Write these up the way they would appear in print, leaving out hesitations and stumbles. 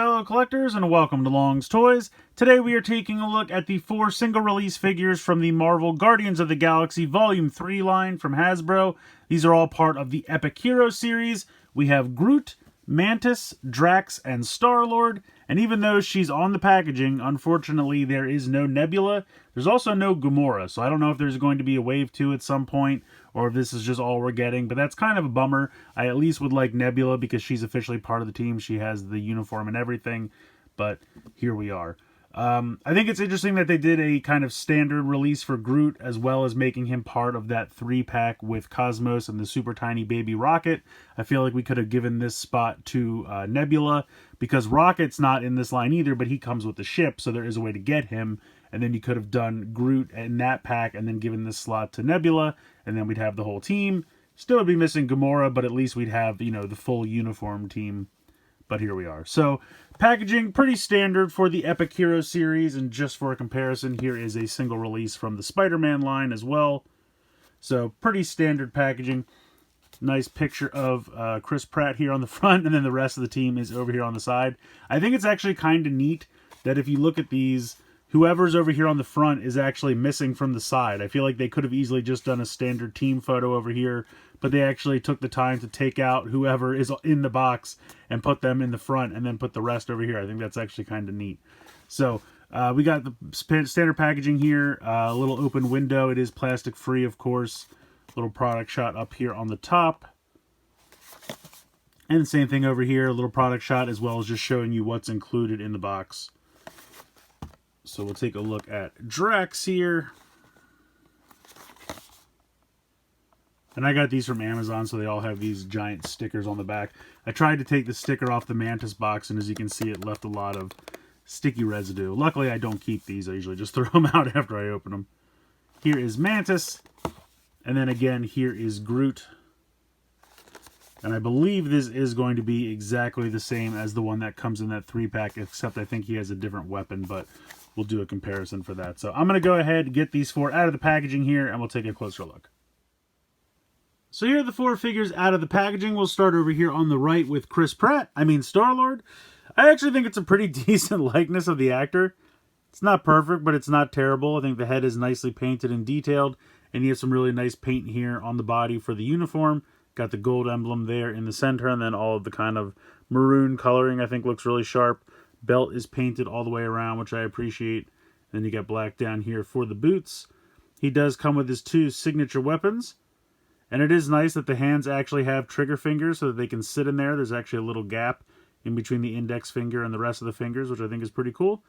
fellow collectors, and welcome to Long's Toys. Today we are taking a look at the 4 single-release figures from the Marvel Guardians of the Galaxy Volume 3 line from Hasbro. These are all part of the Epic Hero series. We have Groot, Mantis, Drax, and StarLord, and even though she's on the packaging, unfortunately there is no Nebula. There's also no Gamora, so I don't know if there's going to be a Wave 2 at some point, or if this is just all we're getting, but that's kind of a bummer. I at least would like Nebula because she's officially part of the team. She has the uniform and everything, but here we are. I think it's interesting that they did a kind of standard release for Groot, as well as making him part of that 3-pack with Cosmos and the super tiny baby Rocket. I feel like we could have given this spot to Nebula, because Rocket's not in this line either, but he comes with the ship, so there is a way to get him. And then you could have done Groot in that pack and then given this slot to Nebula, and then we'd have the whole team. Still would be missing Gamora, but at least we'd have, you know, the full uniform team. But here we are. So, packaging pretty standard for the Epic Hero series, and just for a comparison, here is a single release from the Spider-Man line as well. So, pretty standard packaging. Nice picture of Chris Pratt here on the front, and then the rest of the team is over here on the side. I think it's actually kind of neat that if you look at these, whoever's over here on the front is actually missing from the side. I feel like they could have easily just done a standard team photo over here, but they actually took the time to take out whoever is in the box and put them in the front and then put the rest over here. I think that's actually kind of neat. So we got the standard packaging here, a little open window. It is plastic free, of course. Little product shot up here on the top. And the same thing over here, a little product shot, as well as just showing you what's included in the box. So we'll take a look at Drax here. And I got these from Amazon, so they all have these giant stickers on the back. I tried to take the sticker off the Mantis box, and as you can see, it left a lot of sticky residue. Luckily, I don't keep these. I usually just throw them out after I open them. Here is Mantis. And then again, here is Groot. And I believe this is going to be exactly the same as the one that comes in that 3-pack, except I think he has a different weapon, but we'll do a comparison for that. So I'm going to go ahead and get these 4 out of the packaging here, and we'll take a closer look. So here are the 4 figures out of the packaging. We'll start over here on the right with StarLord. I actually think it's a pretty decent likeness of the actor. It's not perfect, but it's not terrible. I think the head is nicely painted and detailed, and you have some really nice paint here on the body for the uniform. Got the gold emblem there in the center, and then all of the kind of maroon coloring I think looks really sharp. Belt is painted all the way around, which I appreciate. Then you got black down here for the boots. He does come with his 2 signature weapons. And it is nice that the hands actually have trigger fingers so that they can sit in there. There's actually a little gap in between the index finger and the rest of the fingers, which I think is pretty cool.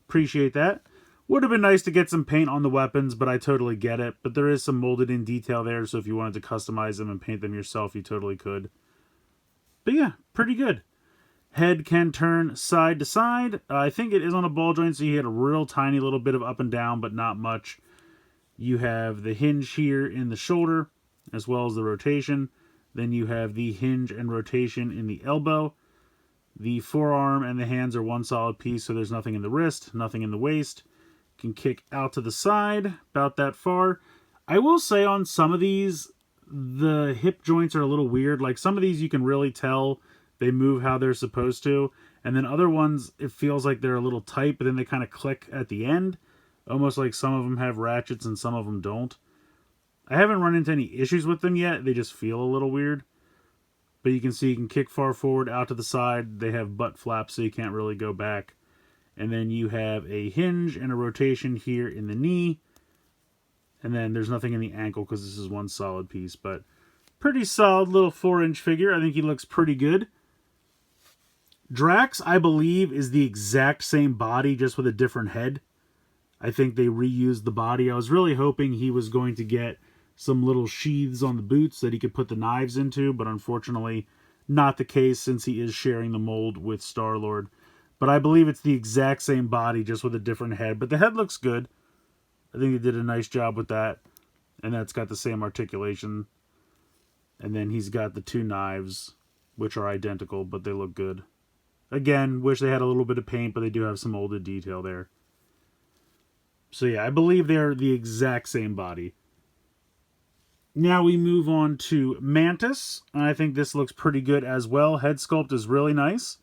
Appreciate that. Would have been nice to get some paint on the weapons, but I totally get it. But there is some molded in detail there, so if you wanted to customize them and paint them yourself, you totally could. But yeah, pretty good. Head can turn side to side. I think it is on a ball joint, so you had a real tiny little bit of up and down, but not much. You have the hinge here in the shoulder, as well as the rotation. Then you have the hinge and rotation in the elbow. The forearm and the hands are one solid piece, so there's nothing in the wrist, nothing in the waist. Can kick out to the side, about that far. I will say on some of these, the hip joints are a little weird. Like some of these you can really tell they move how they're supposed to. And then other ones, it feels like they're a little tight, but then they kind of click at the end. Almost like some of them have ratchets and some of them don't. I haven't run into any issues with them yet. They just feel a little weird. But you can see you can kick far forward, out to the side. They have butt flaps, so you can't really go back. And then you have a hinge and a rotation here in the knee. And then there's nothing in the ankle because this is one solid piece. But pretty solid little 4-inch figure. I think he looks pretty good. Drax, I believe, is the exact same body, just with a different head. I think they reused the body. I was really hoping he was going to get some little sheaths on the boots that he could put the knives into, but unfortunately not the case since he is sharing the mold with StarLord. But I believe it's the exact same body, just with a different head. But the head looks good. I think they did a nice job with that. And that's got the same articulation. And then he's got the 2 knives, which are identical, but they look good. Again, wish they had a little bit of paint, but they do have some molded detail there. So yeah, I believe they're the exact same body. Now we move on to Mantis. I think this looks pretty good as well. Head sculpt is really nice.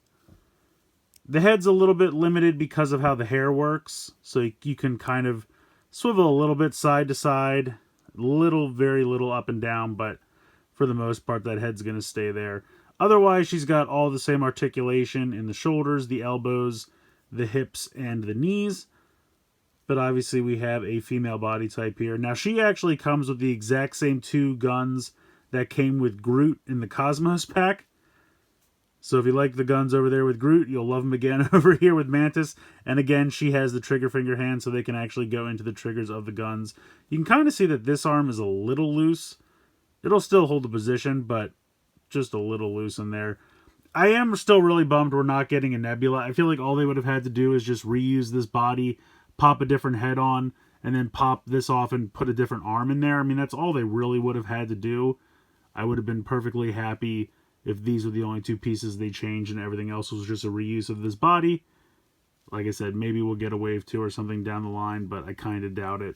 The head's a little bit limited because of how the hair works. So you can kind of swivel a little bit side to side. Very little up and down. But for the most part, that head's going to stay there. Otherwise, she's got all the same articulation in the shoulders, the elbows, the hips, and the knees. But obviously, we have a female body type here. Now, she actually comes with the exact same 2 guns that came with Groot in the Cosmos pack. So if you like the guns over there with Groot, you'll love them again over here with Mantis. And again, she has the trigger finger hand, so they can actually go into the triggers of the guns. You can kind of see that this arm is a little loose. It'll still hold the position, but just a little loose in there. I am still really bummed we're not getting a Nebula. I feel like all they would have had to do is just reuse this body, pop a different head on, and then pop this off and put a different arm in there. I mean, that's all they really would have had to do. I would have been perfectly happy if these were the only 2 pieces they changed and everything else was just a reuse of this body. Like I said, maybe we'll get a wave 2 or something down the line, but I kind of doubt it.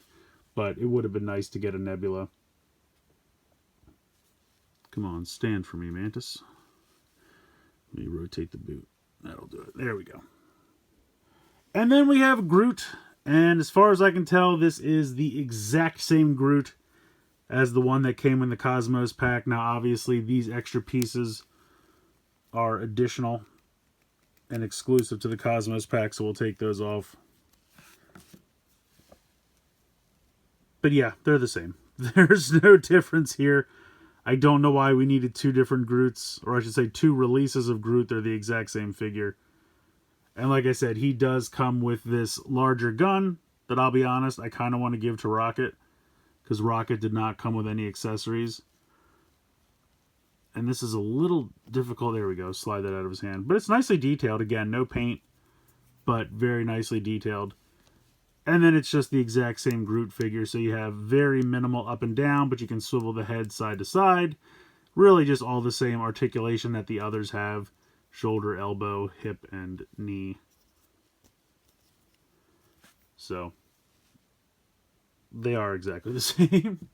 But it would have been nice to get a Nebula. Come on, stand for me, Mantis. Let me rotate the boot. That'll do it. There we go. And then we have Groot. And as far as I can tell, this is the exact same Groot as the one that came in the Cosmos pack. Now, obviously, these extra pieces are additional and exclusive to the Cosmos pack, so we'll take those off. But yeah, they're the same. There's no difference here. I don't know why we needed 2 different Groots, or I should say 2 releases of Groot. They're the exact same figure. And like I said, he does come with this larger gun that, I'll be honest, I kind of want to give to Rocket, because Rocket did not come with any accessories. And this is a little difficult. There we go. Slide that out of his hand. But it's nicely detailed. Again, no paint, but very nicely detailed. And then it's just the exact same Groot figure. So you have very minimal up and down, but you can swivel the head side to side. Really just all the same articulation that the others have. Shoulder, elbow, hip, and knee. So they are exactly the same.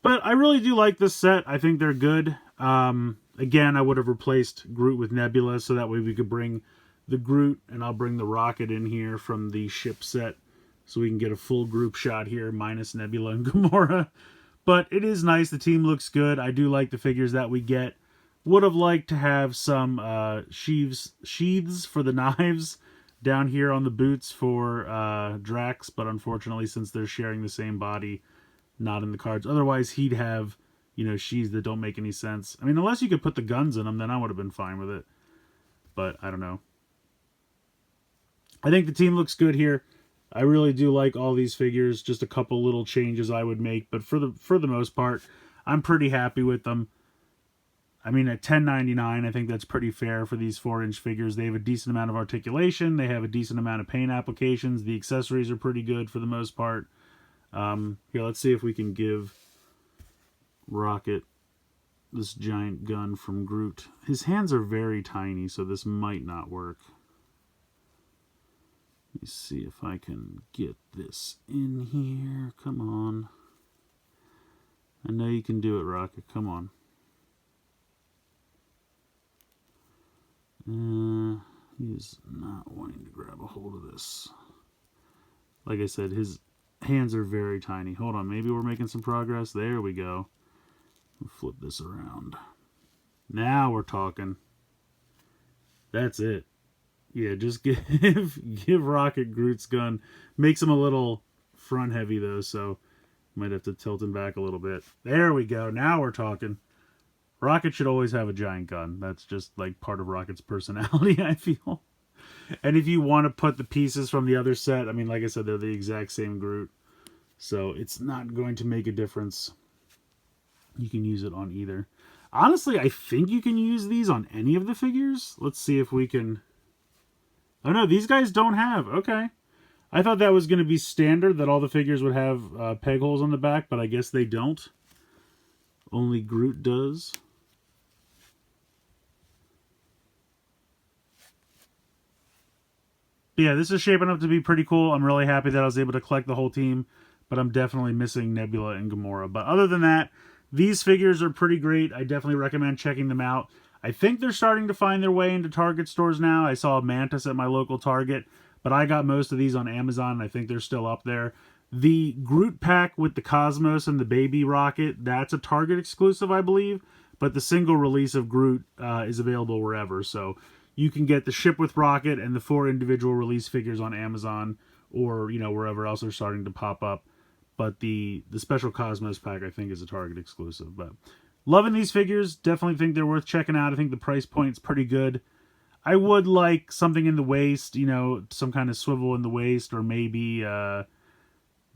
But I really do like this set. I think they're good. Again, I would have replaced Groot with Nebula, so that way we could bring the Groot, and I'll bring the Rocket in here from the ship set, so we can get a full group shot here, minus Nebula and Gamora. But it is nice. The team looks good. I do like the figures that we get. Would have liked to have some sheaths for the knives down here on the boots for Drax, but unfortunately, since they're sharing the same body, not in the cards. Otherwise, he'd have, you know, sheaths that don't make any sense. I mean, unless you could put the guns in them, then I would have been fine with it. But I don't know. I think the team looks good here. I really do like all these figures. Just a couple little changes I would make, but for the most part, I'm pretty happy with them. I mean, at $10.99, I think that's pretty fair for these 4-inch figures. They have a decent amount of articulation. They have a decent amount of paint applications. The accessories are pretty good for the most part. Here, let's see if we can give Rocket this giant gun from Groot. His hands are very tiny, so this might not work. Let me see if I can get this in here. Come on. I know you can do it, Rocket. Come on. He's not wanting to grab a hold of this. Like I said, his hands are very tiny. Hold on, maybe we're making some progress. There we go. We'll flip this around. Now we're talking. That's it. Yeah, just give Rocket Groot's gun. Makes him a little front heavy though, so might have to tilt him back a little bit. There we go. Now we're talking. Rocket should always have a giant gun. That's just like part of Rocket's personality, I feel. And if you want to put the pieces from the other set, I mean, like I said, they're the exact same Groot. So it's not going to make a difference. You can use it on either. Honestly, I think you can use these on any of the figures. Let's see if we can... Oh no, these guys don't have. Okay. I thought that was going to be standard, that all the figures would have peg holes on the back, but I guess they don't. Only Groot does. Yeah, this is shaping up to be pretty cool. I'm really happy that I was able to collect the whole team, but I'm definitely missing Nebula and Gamora. But other than that, these figures are pretty great. I definitely recommend checking them out. I think they're starting to find their way into Target stores now. I saw a Mantis at my local Target, but I got most of these on Amazon, and I think they're still up there. The Groot pack with the Cosmos and the Baby Rocket, that's a Target exclusive, I believe. But the single release of Groot is available wherever. So you can get the Ship with Rocket and the 4 individual release figures on Amazon or, wherever else they're starting to pop up. But the special Cosmos pack, I think, is a Target exclusive. But loving these figures. Definitely think they're worth checking out. I think the price point's pretty good. I would like something in the waist, some kind of swivel in the waist, or maybe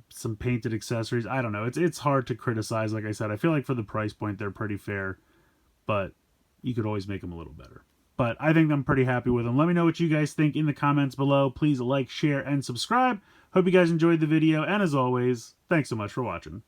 some painted accessories. I don't know. It's hard to criticize. Like I said, I feel like for the price point, they're pretty fair. But you could always make them a little better. But I think I'm pretty happy with them. Let me know what you guys think in the comments below. Please like, share, and subscribe. Hope you guys enjoyed the video. And as always, thanks so much for watching.